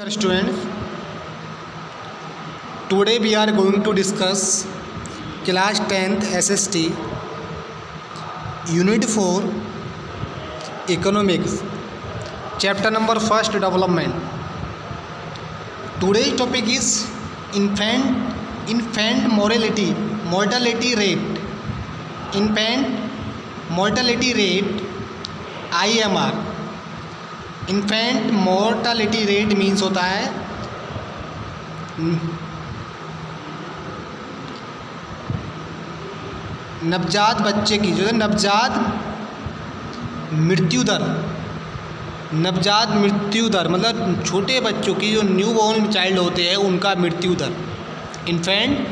Dear students, today we are going to discuss class 10th SST Unit 4 Economics, chapter number 1st Development. Today's topic is infant mortality rate. Infant mortality rate, IMR. Infant mortality rate means होता है नवजात बच्चे की जो है नवजात मृत्यु दर मतलब छोटे बच्चों की जो न्यू बॉर्न चाइल्ड होते हैं उनका मृत्यु दर, इन्फेंट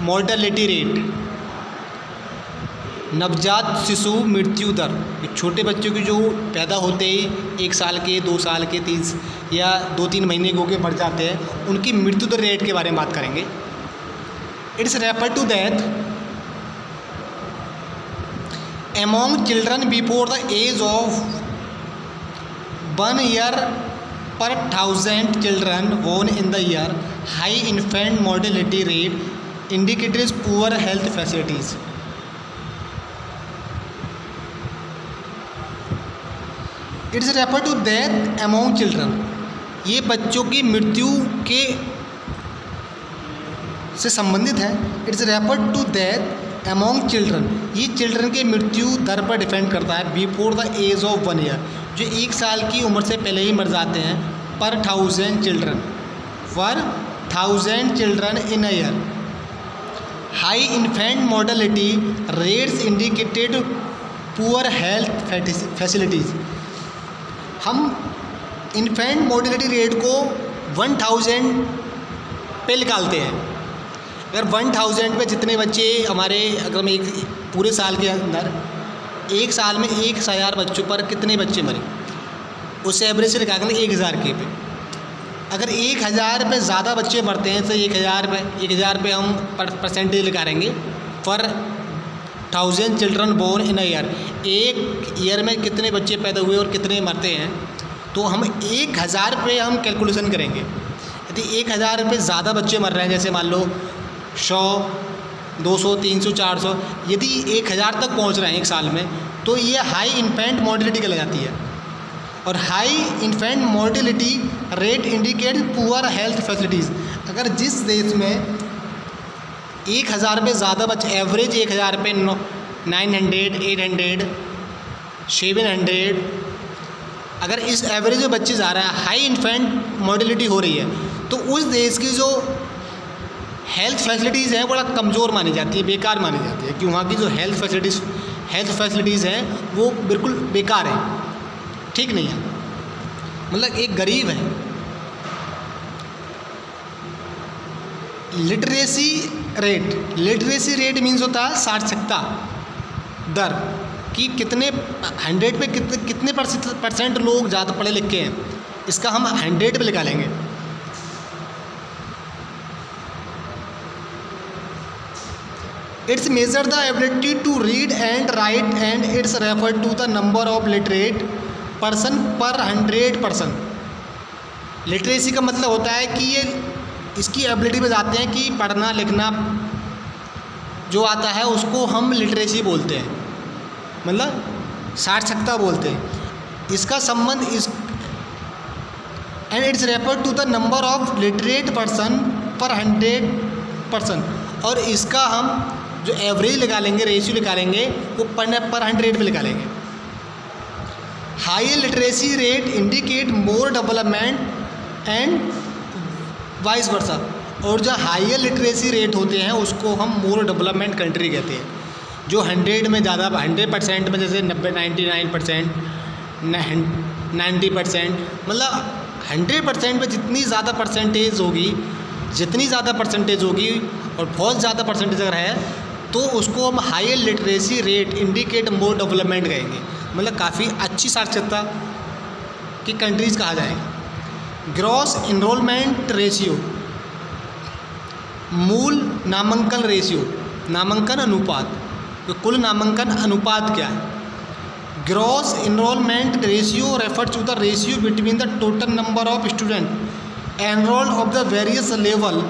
मोर्टालिटी रेट, नवजात शिशु मृत्यु दर। छोटे बच्चों की जो पैदा होते ही 1 साल के 2 साल के 3 या 2-3 महीने के होकर मर जाते हैं, उनकी मृत्यु दर रेट के बारे में बात करेंगे। It's refer to death among children before the age of 1 year per 1000 children born in the year. High infant mortality rate indicates poor health facilities. It's refer to death among children, ये बच्चों की मृत्यु के से संबंधित है। It's refer to death among children, ये children के मृत्यु दर पर डिपेंड करता है। Before the age of 1 year, जो 1 साल की उम्र से पहले ही मर जाते हैं। पर 1000 children in a year. High infant mortality rates indicated poor health facilities. हम इन्फेंट मोर्टेलिटी रेट को 1000 पे निकालते हैं। अगर 1000 पे जितने बच्चे हमारे, अगर हम एक पूरे साल के अंदर 1 साल में 1000 बच्चों पर कितने बच्चे मरे, उससे एवरेज से निकालेंगे 1000 के पे। अगर 1000 पे ज़्यादा बच्चे मरते हैं तो 1000 पे हम परसेंटेज निकालेंगे पर 1000 children born in a year. एक ईयर में कितने बच्चे पैदा हुए और कितने मरते हैं, तो हम 1000 पे हम कैलकुलेशन करेंगे। यदि 1000 पे ज़्यादा बच्चे मर रहे हैं, जैसे मान लो 100, 200, 300, 400, यदि 1000 तक पहुंच रहे हैं 1 साल में, तो ये हाई इन्फेंट मोर्टेलिटी कहलाती है। और high infant mortality rate indicate poor health facilities. अगर जिस देश में 1000 पे ज़्यादा बच्चे, एवरेज 1000 पे 900, 800, 700, अगर इस एवरेज में बच्चे जा रहे हैं, हाई इन्फेंट मोर्टेलिटी हो रही है, तो उस देश की जो हेल्थ फैसिलिटीज़ हैं बड़ा कमज़ोर मानी जाती है, बेकार मानी जाती है। कि वहाँ की जो हेल्थ फैसिलिटीज़ हैं वो बिल्कुल बेकार हैं, ठीक नहीं है। मतलब एक गरीब है। लिटरेसी रेट मीन्स होता है साक्षरता दर, कि कितने 100 पे कितने परसेंट लोग ज़्यादा पढ़े लिखे हैं, इसका हम 100 पे निकालेंगे। It's measure the ability to read and write and it's refer to the number of literate person per 100 person. Literacy का मतलब होता है कि ये इसकी एबिलिटी पे जाते हैं कि पढ़ना लिखना जो आता है उसको हम लिटरेसी बोलते हैं, मतलब साक्षरता बोलते हैं। इसका संबंध इस and it's refer to the number of literate person per 100 person. और इसका हम जो एवरेज निकालेंगे, रेशियो निकालेंगे, वो पर 100 पे निकालेंगे। High literacy rate indicate more development and vice versa. और जो हाइयर लिटरेसी रेट होते हैं उसको हम मोर डेवलपमेंट कंट्री कहते हैं। जो 100 में ज़्यादा 100% में, जैसे 90, 99%, 90%, मतलब 100% में जितनी ज़्यादा परसेंटेज होगी और बहुत ज़्यादा परसेंटेज अगर है तो उसको हम higher literacy rate indicate more development कहेंगे, मतलब काफ़ी अच्छी साक्षरता की कंट्रीज़ कहा जाएगा। ग्रॉस इनरोलमेंट रेशियो, मूल नामांकन रेशियो, नामांकन अनुपात, तो कुल नामांकन अनुपात क्या है। Gross enrolment ratio refer to the ratio between the total number of student enrolled of the various level,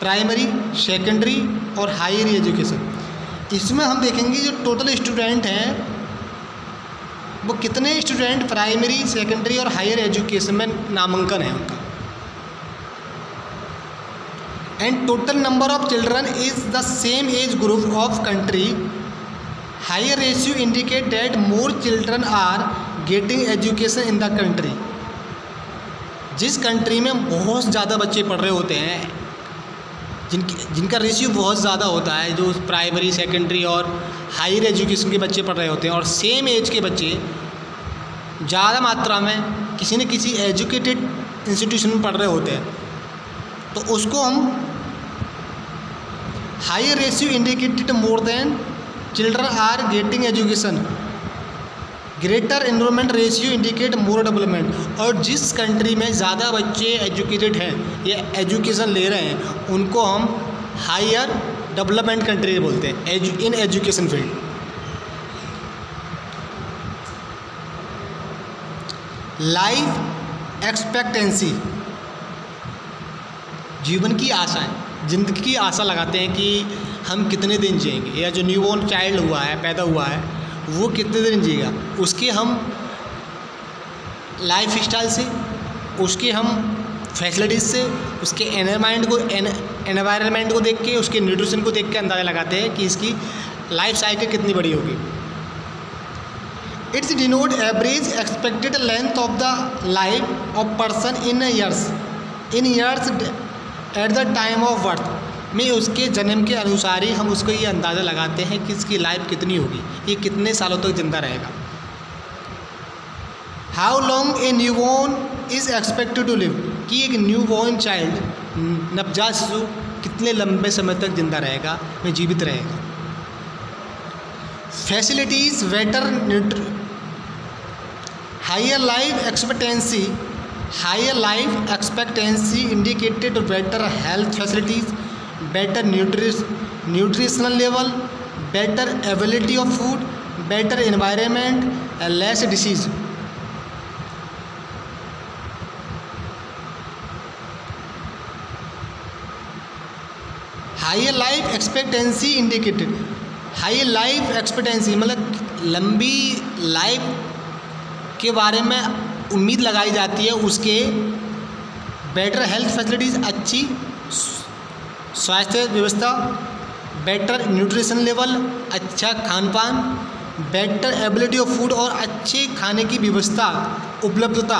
primary, secondary और हायर एजुकेशन। इसमें हम देखेंगे जो टोटल स्टूडेंट हैं वो कितने स्टूडेंट प्राइमरी, सेकेंडरी और हायर एजुकेशन में नामांकन है उनका। And total number of children is the same age group of country, higher ratio indicate that more children are getting education in the country. जिस country में बहुत ज़्यादा बच्चे पढ़ रहे होते हैं, जिनका रेशियो बहुत ज़्यादा होता है, जो प्राइमरी, सेकेंडरी और हायर एजुकेशन के बच्चे पढ़ रहे होते हैं और सेम एज के बच्चे ज़्यादा मात्रा में किसी न किसी एजुकेटेड इंस्टीट्यूशन में पढ़ रहे होते हैं, तो उसको हम higher ratio indicated more than children are getting education, greater enrolment ratio indicate more development. और जिस कंट्री में ज़्यादा बच्चे एजुकेटेड हैं या एजुकेशन ले रहे हैं उनको हम हायर डेवलपमेंट कंट्री बोलते हैं in education field. Life expectancy, जीवन की आशाएं, ज़िंदगी की आशा लगाते हैं कि हम कितने दिन जिएंगे, या जो न्यूबॉर्न चाइल्ड हुआ है, पैदा हुआ है, वो कितने दिन जिएगा, उसके हम लाइफ स्टाइल से, उसके हम फैसिलिटीज़ से, उसके एनवायरनमेंट को देख के, उसके न्यूट्रिशन को देख के अंदाज़ा लगाते हैं कि इसकी लाइफ साइकिल कितनी बड़ी होगी। It's denote average expected length of the life of person in years at the time of birth. में उसके जन्म के अनुसार ही हम उसको ये अंदाज़ा लगाते हैं कि इसकी लाइफ कितनी होगी, ये कितने सालों तक जिंदा रहेगा। How long a newborn is expected to live, कि एक न्यूबॉर्न चाइल्ड, नवजात शिशु कितने लंबे समय तक जिंदा रहेगा, में जीवित रहेगा। Facilities better higher life expectancy indicated better health facilities, better nutritional level, better availability of food, better environment, less disease. Higher life expectancy indicated, higher life expectancy मतलब लंबी लाइफ के बारे में उम्मीद लगाई जाती है, उसके बेटर हेल्थ फैसिलिटीज़, अच्छी स्वास्थ्य व्यवस्था, बेटर न्यूट्रिशन लेवल, अच्छा खान पान, बेटर एबिलिटी ऑफ फूड और अच्छे खाने की व्यवस्था, उपलब्धता,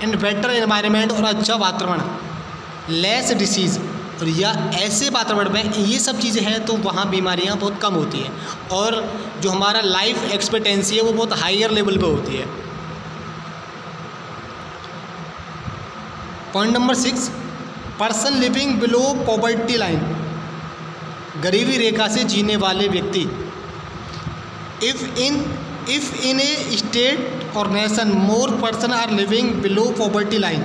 एंड बेटर एनवायरनमेंट और अच्छा वातावरण, लेस डिसीज़। और यह ऐसे वातावरण में ये सब चीज़ें हैं तो वहाँ बीमारियाँ बहुत कम होती हैं और जो हमारा लाइफ एक्सपेक्टेंसी है वो बहुत हायर लेवल पे होती है। Point number 6, person living below poverty line, गरीबी रेखा से जीने वाले व्यक्ति। इफ़ इन ए स्टेट और nation more person are living below poverty line,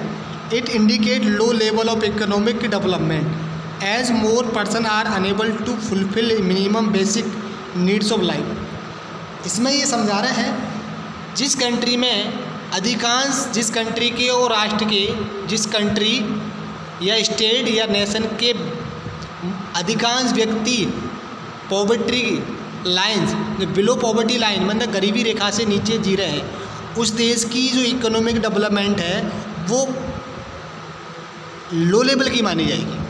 it indicate low level of economic development as more person are unable to fulfil minimum basic needs of life. इसमें ये समझा रहे हैं जिस country में अधिकांश, जिस कंट्री के और राष्ट्र के, जिस कंट्री या स्टेट या नेशन के अधिकांश व्यक्ति poverty lines, below poverty line मतलब गरीबी रेखा से नीचे जी रहे हैं, उस देश की जो इकोनॉमिक डेवलपमेंट है वो लो लेवल की मानी जाएगी।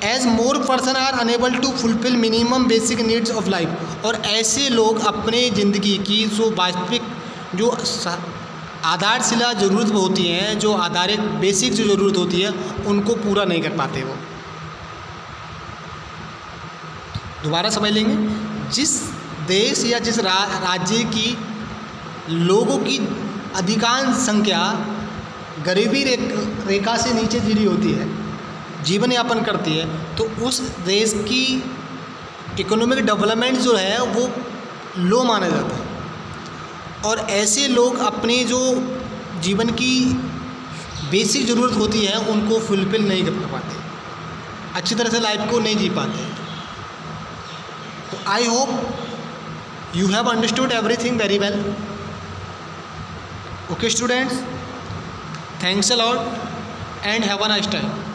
As more person are unable to fulfil minimum basic needs of life, और ऐसे लोग अपने ज़िंदगी की जो वास्तविक, जो आधारशिला ज़रूरत होती हैं, जो आधारित बेसिक जो ज़रूरत होती है उनको पूरा नहीं कर पाते। वो दोबारा समझ लेंगे, जिस देश या जिस राज्य की लोगों की अधिकांश संख्या गरीबी रेखा से नीचे जी रही होती है, जीवन यापन करती है, तो उस देश की इकोनॉमिक डेवलपमेंट जो है वो लो माना जाता है। और ऐसे लोग अपने जो जीवन की बेसिक ज़रूरत होती है उनको फुलफिल नहीं कर पाते, अच्छी तरह से लाइफ को नहीं जी पाते। तो I hope you have understood everything very well. Okay students, thanks a lot and have a nice time.